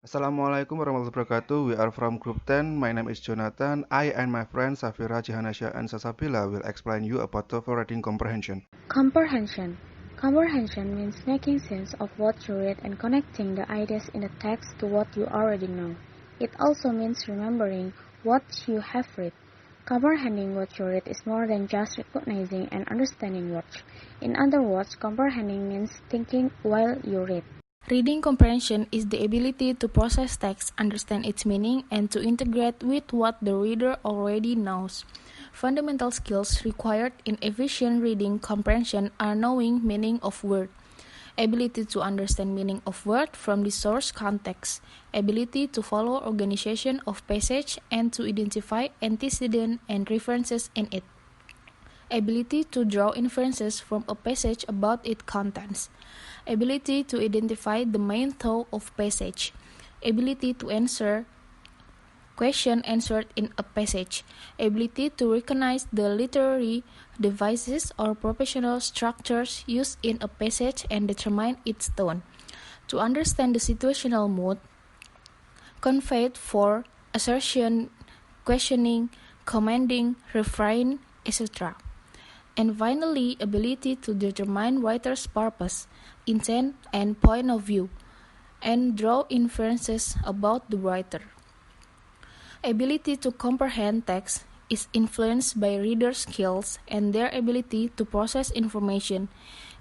Assalamualaikum warahmatullahi wabarakatuh. We are from Group 10. My name is Jonathan. I and my friend Safira, Jihanasya, and Sasabila will explain you about TOEFL reading comprehension. Comprehension. Comprehension means making sense of what you read and connecting the ideas in the text to what you already know. It also means remembering what you have read. Comprehending what you read is more than just recognizing and understanding words. In other words, comprehending means thinking while you read. Reading comprehension is the ability to process text, understand its meaning, and to integrate with what the reader already knows. Fundamental skills required in efficient reading comprehension are knowing meaning of word, ability to understand meaning of word from the source context, ability to follow organization of passage and to identify antecedent and references in it, ability to draw inferences from a passage about its contents, ability to identify the main thought of passage, ability to answer question answered in a passage, ability to recognize the literary devices or professional structures used in a passage and determine its tone, to understand the situational mood, conveyed for assertion, questioning, commanding, refrain, etc. And finally, ability to determine writer's purpose, intent, and point of view, and draw inferences about the writer. Ability to comprehend text is influenced by readers' skills and their ability to process information.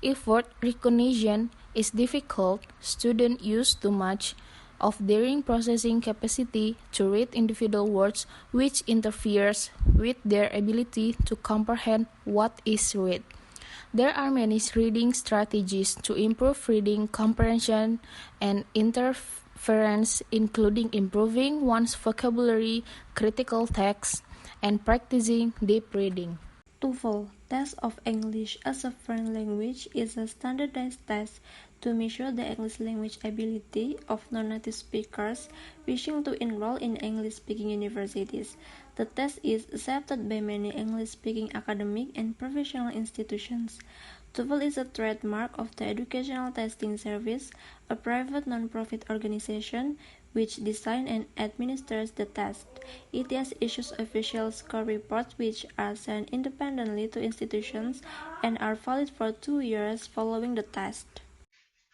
If word recognition is difficult, students use too much of their processing capacity to read individual words, which interferes with their ability to comprehend what is read. There are many reading strategies to improve reading comprehension and interference, including improving one's vocabulary, critical text, and practicing deep reading. TOEFL, Test of English as a Foreign Language, is a standardized test to measure the English language ability of non-native speakers wishing to enroll in English-speaking universities. The test is accepted by many English-speaking academic and professional institutions. TOEFL is a trademark of the Educational Testing Service, a private non-profit organization which designs and administers the test. ETS issues official score reports which are sent independently to institutions and are valid for 2 years following the test.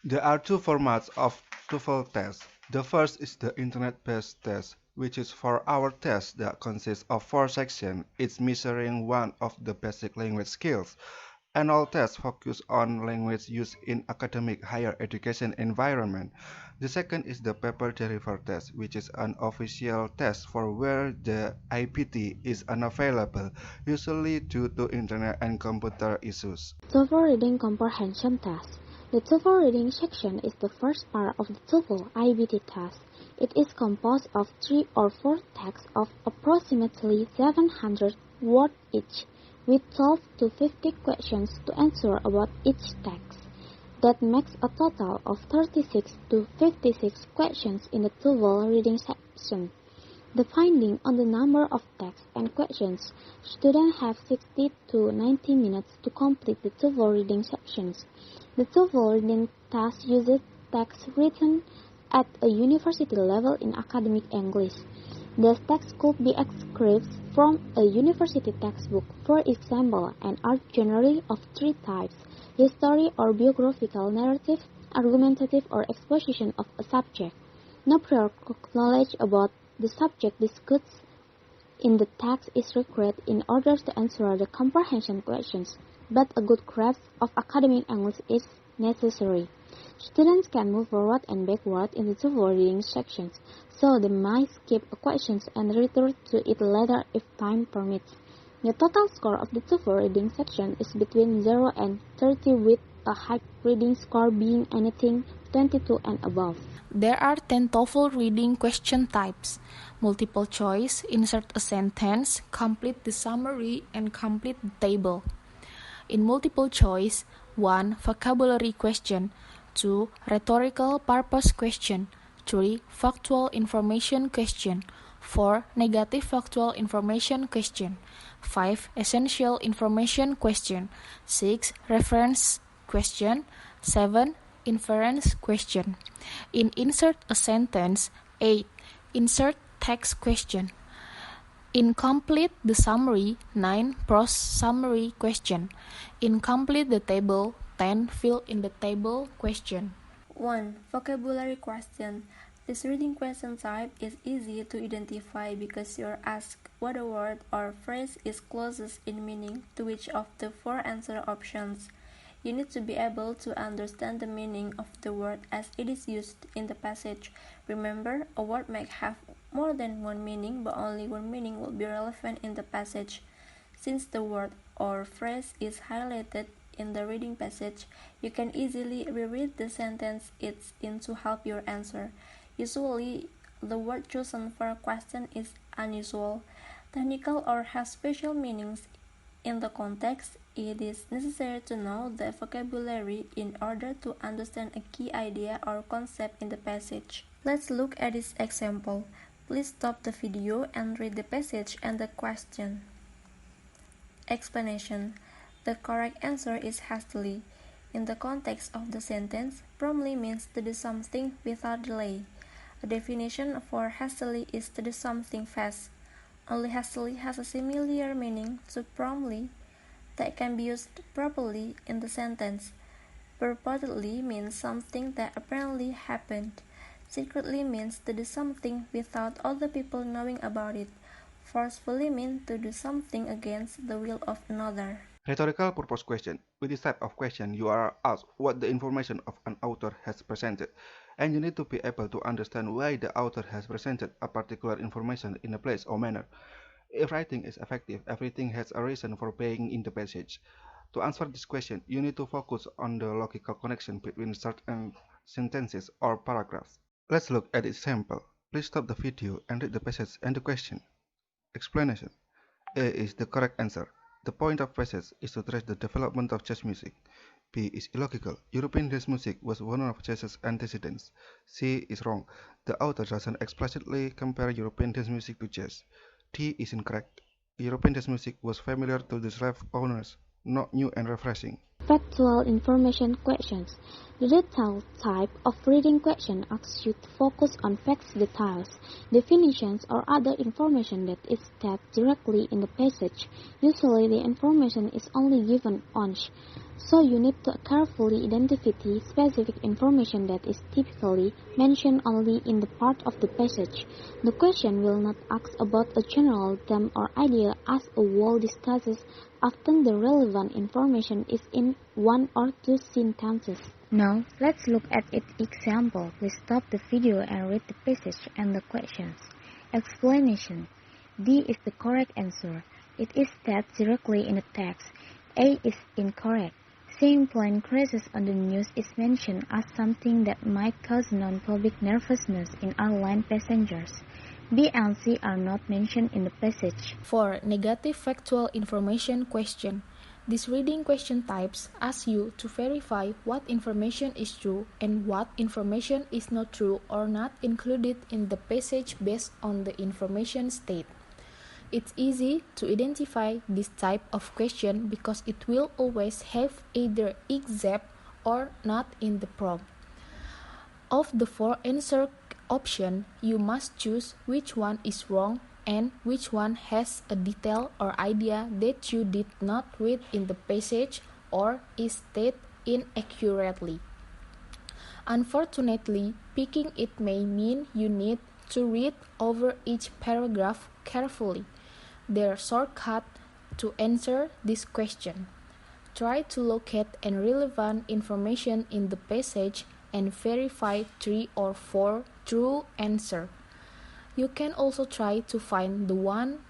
There are two formats of TOEFL test. The first is the internet-based test, which is 4-hour test that consists of 4 sections, each measuring one of the basic language skills. And all tests focus on language used in academic higher education environment. The second is the paper-delivered test, which is an official test for where the IPT is unavailable, usually due to internet and computer issues. TOEFL Reading Comprehension Test. The TOEFL reading section is the first part of the TOEFL IBT test. It is composed of 3 or 4 texts of approximately 700 words each, with 12 to 50 questions to answer about each text. That makes a total of 36 to 56 questions in the TOEFL reading section. Depending on the number of texts and questions, students have 60 to 90 minutes to complete the TOEFL reading sections. The TOEFL reading test uses text written at a university level in academic English. The text could be excerpts from a university textbook, for example, and are generally of 3 types: history or biographical narrative, argumentative or exposition of a subject. No prior knowledge about the subject discussed in the text is required in order to answer the comprehension questions, but a good grasp of academic English is necessary. Students can move forward and backward in the TOEFL reading sections, so they might skip questions and return to it later if time permits. The total score of the TOEFL reading section is between 0 and 30, with a high reading score being anything 22 and above. There are 10 TOEFL reading question types: multiple choice, insert a sentence, complete the summary, and complete the table. In multiple choice, 1. Vocabulary question, 2. Rhetorical purpose question, 3. Factual information question, 4. Negative factual information question, 5. Essential information question, 6. Reference question, 7. inference question. In insert a sentence, 8. Insert text question. Incomplete the summary, 9. Prose summary question. Incomplete the table, 10. Fill in the table question. 1. Vocabulary question. This reading question type is easy to identify because you're asked what a word or phrase is closest in meaning to which of the 4 answer options. You need to be able to understand the meaning of the word as it is used in the passage. Remember, a word may have more than one meaning, but only one meaning will be relevant in the passage. Since the word or phrase is highlighted in the reading passage, you can easily reread the sentence it's in to help your answer. Usually, the word chosen for a question is unusual, technical, or has special meanings. In the context, it is necessary to know the vocabulary in order to understand a key idea or concept in the passage. Let's look at this example. Please stop the video and read the passage and the question. Explanation. The correct answer is hastily. In the context of the sentence, promptly means to do something without delay. A definition for hastily is to do something fast. Only hastily has a similar meaning to promptly that can be used properly in the sentence. Purportedly means something that apparently happened. Secretly means to do something without other people knowing about it. Forcefully means to do something against the will of another. Rhetorical purpose question. With this type of question, you are asked what the information of an author has presented, and you need to be able to understand why the author has presented a particular information in a place or manner. If writing is effective, everything has a reason for being in the passage. To answer this question, you need to focus on the logical connection between certain sentences or paragraphs. Let's look at the example. Please stop the video and read the passage and the question. Explanation. A is the correct answer. The point of passage is to trace the development of jazz music. B is illogical. European jazz music was one of jazz's antecedents. C is wrong. The author doesn't explicitly compare European jazz music to jazz. D is incorrect. European jazz music was familiar to the slave owners, not new and refreshing. Factual information questions. The detailed type of reading question asks you to focus on facts, details, definitions, or other information that is stated directly in the passage. Usually, the information is only given once, so you need to carefully identify the specific information that is typically mentioned only in the part of the passage. The question will not ask about a general theme or idea as a whole discusses. Often the relevant information is in 1 or 2 sentences. Now, let's look at its example. Please stop the video and read the passage and the questions. Explanation. D is the correct answer. It is stated directly in the text. A is incorrect. Seeing plane crashes on the news is mentioned as something that might cause non-public nervousness in airline passengers. B and C are not mentioned in the passage. For negative factual information question, these reading question types ask you to verify what information is true and what information is not true or not included in the passage based on the information stated. It's easy to identify this type of question because it will always have either exact or not in the prompt. Of the 4 answer options, you must choose which one is wrong and which one has a detail or idea that you did not read in the passage or is stated inaccurately. Unfortunately, picking it may mean you need to read over each paragraph carefully. There are shortcuts to answer this question. Try to locate any relevant information in the passage and verify 3 or 4 true answers. You can also try to find the one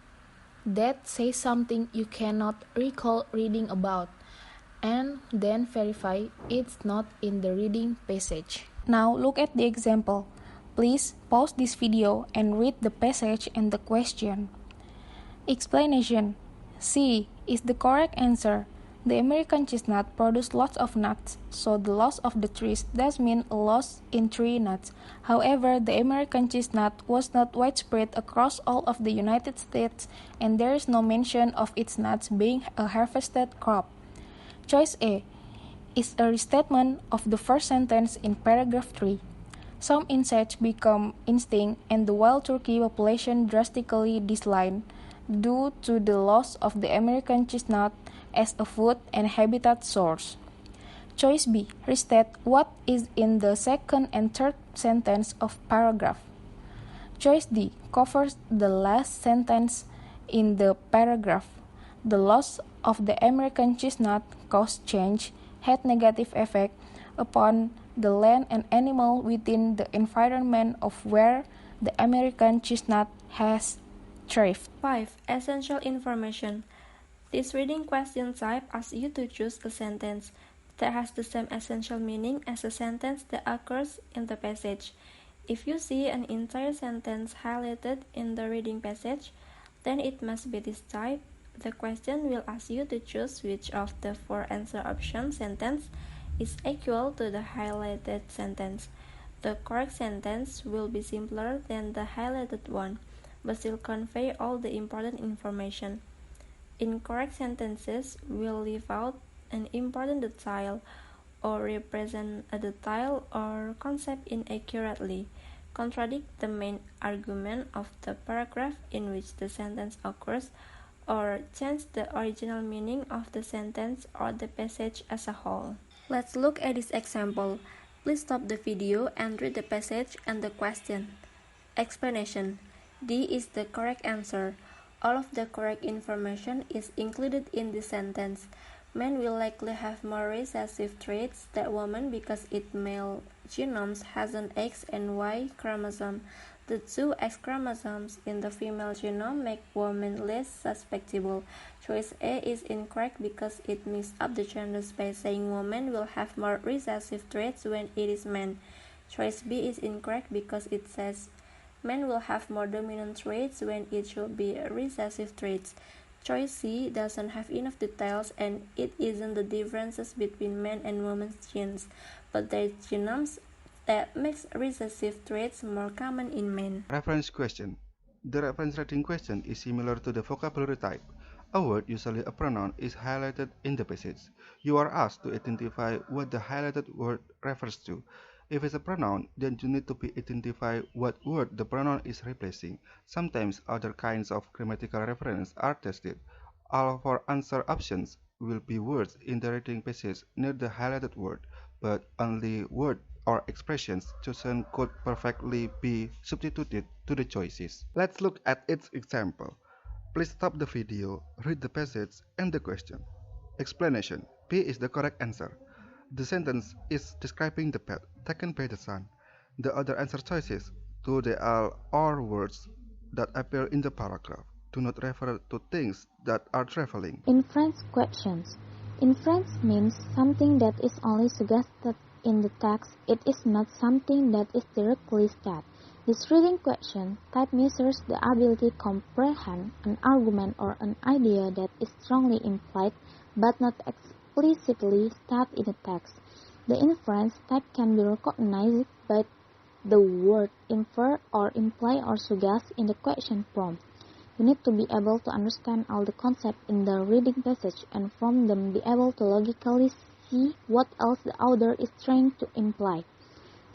that says something you cannot recall reading about, and then verify it's not in the reading passage. Now look at the example. Please pause this video and read the passage and the question. Explanation. C is the correct answer. The American chestnut produces lots of nuts, so the loss of the trees does mean a loss in tree nuts. However, the American chestnut was not widespread across all of the United States, and there is no mention of its nuts being a harvested crop. Choice A. is a restatement of the first sentence in paragraph 3. Some insects become extinct and the wild turkey population drastically declined due to the loss of the American chestnut as a food and habitat source. Choice B. Restate what is in the second and third sentence of paragraph. Choice D. Covers the last sentence in the paragraph. The loss of the American chestnut caused change, had negative effect upon the land and animal within the environment of where the American chestnut has thrived. 5. Essential information. This reading question type asks you to choose a sentence that has the same essential meaning as a sentence that occurs in the passage. If you see an entire sentence highlighted in the reading passage, then it must be this type. The question will ask you to choose which of the 4 answer options sentence is equal to the highlighted sentence. The correct sentence will be simpler than the highlighted one, but still convey all the important information. Incorrect sentences will leave out an important detail or represent a detail or concept inaccurately, contradict the main argument of the paragraph in which the sentence occurs, or change the original meaning of the sentence or the passage as a whole. Let's look at this example. Please stop the video and read the passage and the question. Explanation. D is the correct answer. All of the correct information is included in the sentence. Men will likely have more recessive traits than women because its male genome has an X and Y chromosome. The 2 X chromosomes in the female genome make women less susceptible. Choice A is incorrect because it mixes up the genders by saying women will have more recessive traits when it is men. Choice B is incorrect because it says men will have more dominant traits when it should be recessive traits. Choice C doesn't have enough details and it isn't the differences between men and women's genes, but their genomes that makes recessive traits more common in men. Reference question. The reference rating question is similar to the vocabulary type. A word, usually a pronoun, is highlighted in the passage. You are asked to identify what the highlighted word refers to. If it's a pronoun, then you need to identify what word the pronoun is replacing. Sometimes other kinds of grammatical reference are tested. All 4 answer options will be words in the reading passage near the highlighted word, but only word or expressions chosen could perfectly be substituted to the choices. Let's look at its example. Please stop the video, read the passage and the question. Explanation. B is the correct answer. The sentence is describing the path taken by the sun. The other answer choices, to the all or words that appear in the paragraph, do not refer to things that are traveling. Inference questions. Inference means something that is only suggested in the text. It is not something that is directly stated. This reading question type measures the ability to comprehend an argument or an idea that is strongly implied but not explicitly stated in the text. The inference type can be recognized by the word infer or imply or suggest in the question prompt. You need to be able to understand all the concepts in the reading passage and from them be able to logically see what else the author is trying to imply.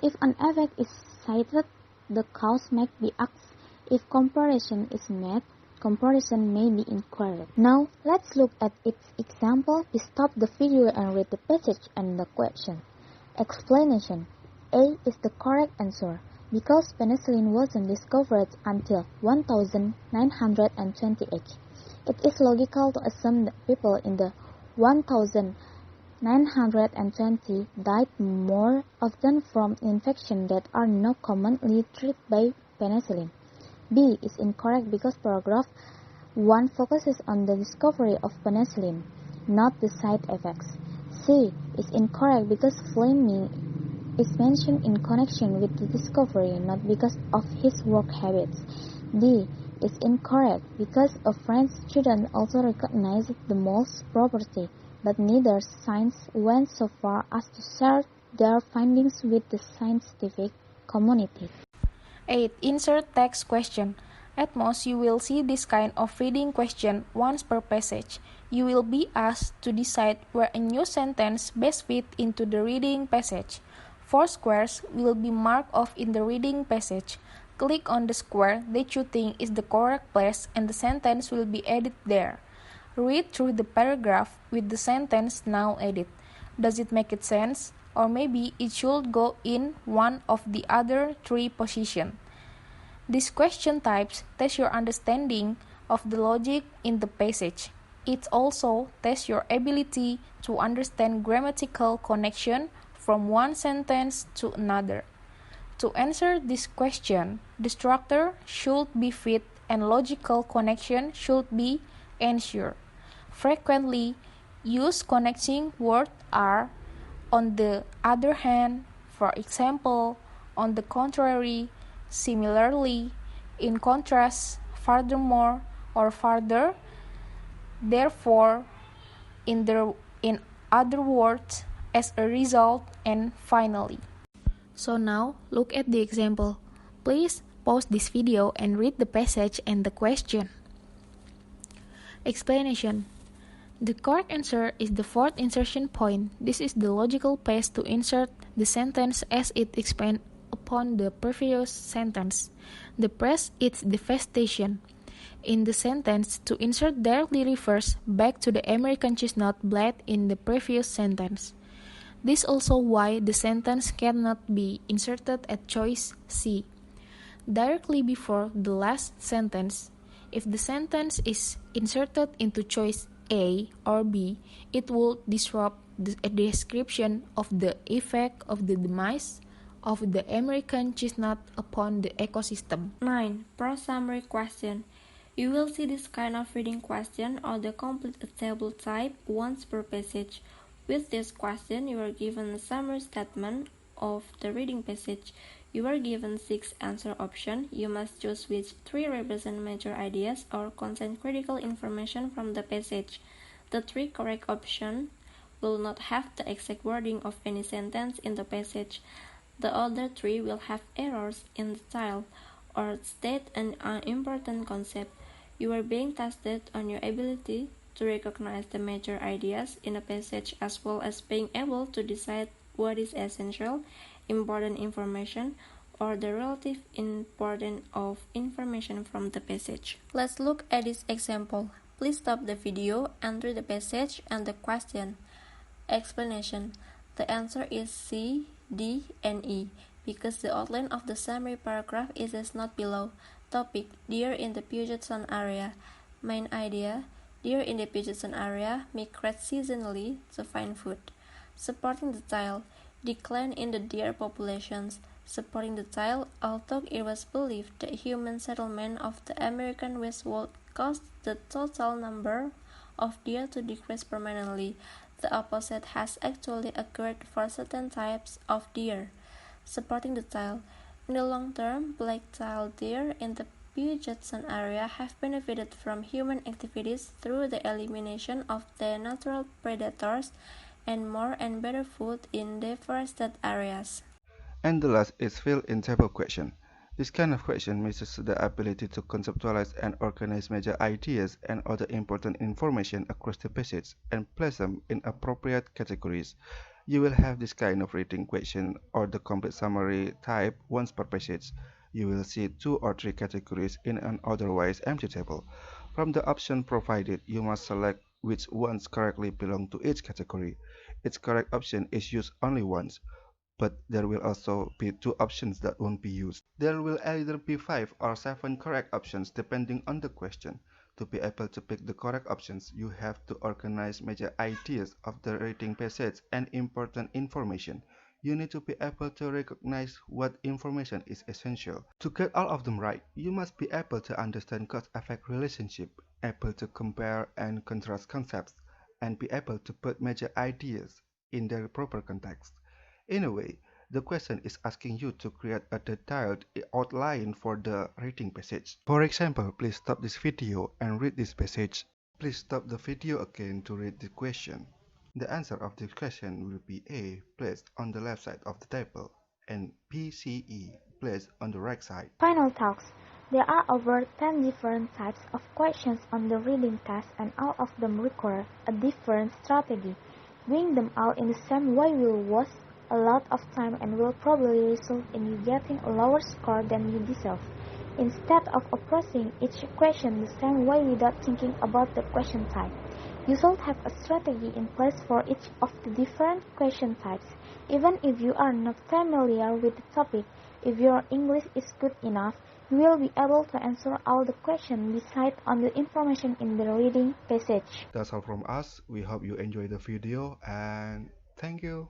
If an effect is cited, the cause might be asked. If comparison is made, comparison may be incorrect. Now, let's look at its example. We stop the video and read the passage and the question. Explanation. A is the correct answer. Because penicillin wasn't discovered until 1928, it is logical to assume that people in the 1920 died more often from infections that are now commonly treated by penicillin. B is incorrect because paragraph 1 focuses on the discovery of penicillin, not the side effects. C is incorrect because Fleming is mentioned in connection with the discovery, not because of his work habits. D is incorrect because a French student also recognized the mole's property, but neither scientists went so far as to share their findings with the scientific community. 8. Insert text question. At most, you will see this kind of reading question once per passage. You will be asked to decide where a new sentence best fits into the reading passage. 4 squares will be marked off in the reading passage. Click on the square that you think is the correct place and the sentence will be added there. Read through the paragraph with the sentence now added. Does it make sense? Or maybe it should go in one of the other 3 positions. These question types test your understanding of the logic in the passage. It also tests your ability to understand grammatical connection from one sentence to another. To answer this question, the structure should be fit and logical connection should be ensured. Frequently use connecting words are on the other hand, for example, on the contrary, similarly, in contrast, furthermore, or further, therefore, in other words, as a result, and finally. So now, look at the example. Please pause this video and read the passage and the question. Explanation. The correct answer is the 4th insertion point. This is the logical place to insert the sentence as it expands upon the previous sentence. The press is the devastation. In the sentence, to insert directly refers back to the American chestnut blade in the previous sentence. This is also why the sentence cannot be inserted at choice C, directly before the last sentence. If the sentence is inserted into choice A or B, it will disrupt the description of the effect of the demise of the American chestnut upon the ecosystem. 9. Prose summary question. You will see this kind of reading question or the complete table type once per passage. With this question, you are given a summary statement of the reading passage. You are given 6 answer options. You must choose which 3 represent major ideas or contain critical information from the passage. The 3 correct options will not have the exact wording of any sentence in the passage. The other 3 will have errors in the style or state an unimportant concept. You are being tested on your ability to recognize the major ideas in a passage as well as being able to decide what is essential, important information, or the relative importance of information from the passage. Let's look at this example. Please stop the video and read the passage and the question. Explanation. The answer is C, D, and E because the outline of the summary paragraph is as noted below. Topic: Deer in the Puget Sound area. Main idea: deer in the Puget Sound area migrate seasonally to find food. Supporting the tile: decline in the deer populations. Supporting the tile: although it was believed that human settlement of the American West would cause the total number of deer to decrease permanently, the opposite has actually occurred for certain types of deer. Supporting the tile: in the long term, black-tailed deer in the Puget Sound area have benefited from human activities through the elimination of their natural predators and more and better food in deforested areas. And the last is fill-in table question. This kind of question measures the ability to conceptualize and organize major ideas and other important information across the passage and place them in appropriate categories. You will have this kind of reading question or the complete summary type once per passage. You will see 2 or 3 categories in an otherwise empty table. From the option provided, you must select which ones correctly belong to each category. Each correct option is used only once, but there will also be 2 options that won't be used. There will either be 5 or 7 correct options depending on the question. To be able to pick the correct options, you have to organize major ideas of the reading passage and important information. You need to be able to recognize what information is essential. To get all of them right, you must be able to understand cause-effect relationship, able to compare and contrast concepts, and be able to put major ideas in their proper context. In a way, the question is asking you to create a detailed outline for the reading passage. For example, please stop this video and read this passage. Please stop the video again to read the question. The answer of this question will be A, placed on the left side of the table, and B, C, E, placed on the right side. Final talks. There are over 10 different types of questions on the reading test, and all of them require a different strategy. Doing them all in the same way will waste a lot of time and will probably result in you getting a lower score than you deserve. Instead of approaching each question the same way without thinking about the question type, you should have a strategy in place for each of the different question types. Even if you are not familiar with the topic, if your English is good enough, you will be able to answer all the questions besides on the information in the reading passage. That's all from us. We hope you enjoy the video and thank you.